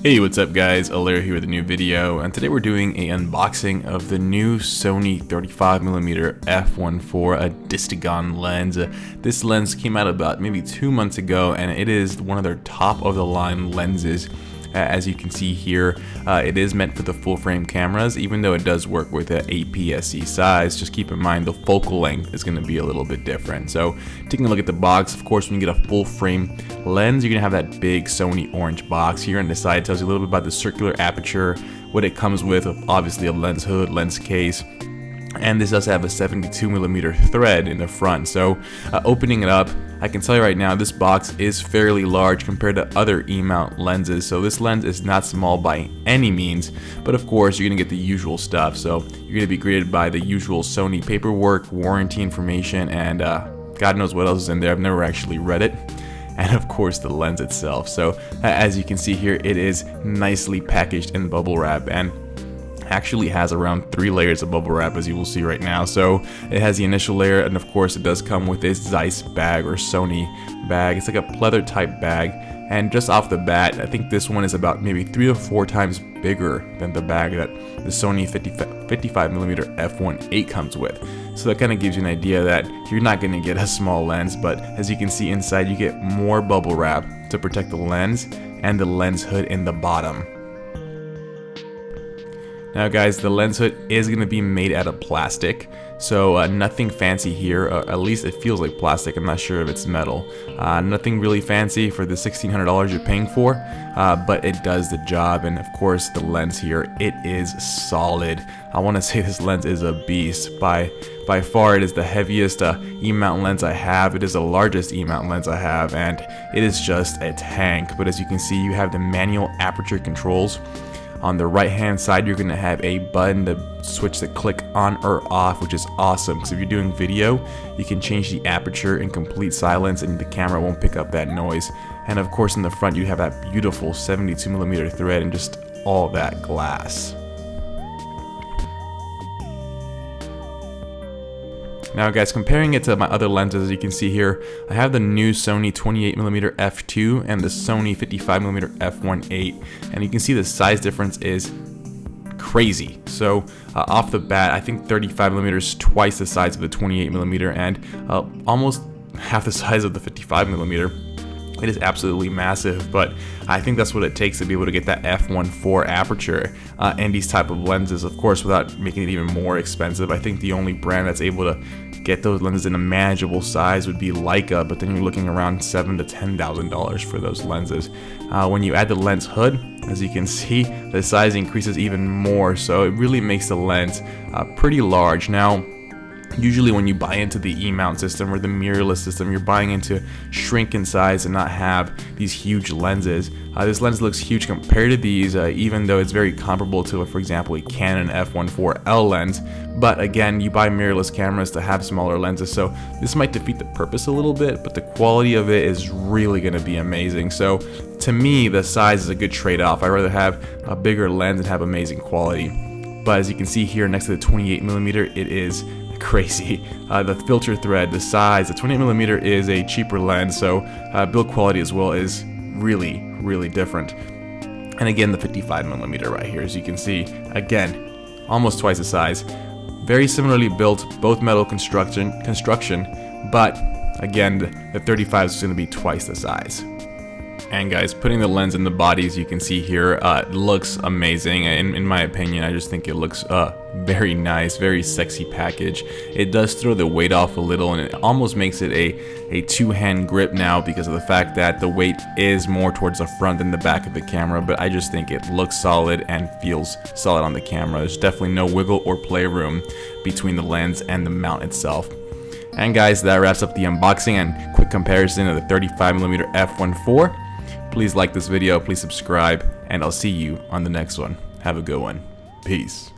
Hey, what's up guys, Alaire here with a new video, and today we're doing an unboxing of the new Sony 35mm f1.4 Distagon lens. This lens came out about maybe 2 months ago, and it is one of their top of the line lenses. As you can see here, it is meant for the full frame cameras, even though it does work with an APS-C size. Just keep in mind the focal length is going to be a little bit different. So taking a look at the box, of course, when you get a full frame lens, you're going to have that big Sony orange box. Here on the side tells you a little bit about the circular aperture, what it comes with, obviously a lens hood, lens case. And this does have a 72mm thread in the front. So opening it up, I can tell you right now, this box is fairly large compared to other E-mount lenses. So this lens is not small by any means, but of course you're gonna get the usual stuff. So you're gonna be greeted by the usual Sony paperwork, warranty information, and God knows what else is in there. I've never actually read it. And of course the lens itself. So as you can see here, it is nicely packaged in bubble wrap, and actually has around 3 layers of bubble wrap, as you will see right now. So it has the initial layer, and of course it does come with this Zeiss bag or Sony bag. It's like a pleather type bag, and just off the bat, I think this one is about maybe 3 to 4 times bigger than the bag that the Sony 55mm f1.8 comes with. So that kind of gives you an idea that you're not going to get a small lens, but as you can see inside, you get more bubble wrap to protect the lens and the lens hood in the bottom. Now guys, the lens hood is going to be made out of plastic, so nothing fancy here. At least it feels like plastic. I'm not sure if it's metal. Nothing really fancy for the $1,600 you're paying for, but it does the job. And of course the lens here, it is solid. I want to say this lens is a beast. By far it is the heaviest E-mount lens I have. It is the largest E-mount lens I have, and it is just a tank. But as you can see, you have the manual aperture controls. On the right hand side, you're going to have a button to switch the click on or off, which is awesome because if you're doing video, you can change the aperture in complete silence and the camera won't pick up that noise. And of course in the front you have that beautiful 72mm thread and just all that glass. Now guys, comparing it to my other lenses, as you can see here, I have the new Sony 28mm f2 and the Sony 55mm f1.8, and you can see the size difference is crazy. So off the bat, I think 35mm is twice the size of the 28mm and almost half the size of the 55mm. It is absolutely massive, but I think that's what it takes to be able to get that f1.4 aperture and these type of lenses, of course, without making it even more expensive. I think the only brand that's able to get those lenses in a manageable size would be Leica, but then you're looking around $7,000 to $10,000 for those lenses. When you add the lens hood, as you can see, the size increases even more, so it really makes the lens pretty large. Now, usually when you buy into the E-mount system or the mirrorless system, you're buying into shrink in size and not have these huge lenses. This lens looks huge compared to these, even though it's very comparable to, for example, a Canon f1.4L lens. But again, you buy mirrorless cameras to have smaller lenses, so this might defeat the purpose a little bit, but the quality of it is really going to be amazing. So to me, the size is a good trade-off. I'd rather have a bigger lens and have amazing quality. But as you can see here next to the 28mm, it is crazy. The filter thread, the size, the 28mm is a cheaper lens, so build quality as well is really different. And again, the 55mm right here, as you can see, again, almost twice the size. Very similarly built, both metal construction, but again, the 35 is going to be twice the size. And guys, putting the lens in the body, as you can see here, looks amazing. In my opinion, I just think it looks very nice, very sexy package. It does throw the weight off a little, and it almost makes it a two-hand grip now because of the fact that the weight is more towards the front than the back of the camera. But I just think it looks solid and feels solid on the camera. There's definitely no wiggle or play room between the lens and the mount itself. And guys, that wraps up the unboxing and quick comparison of the 35mm f1.4. Please like this video, please subscribe, and I'll see you on the next one. Have a good one. Peace.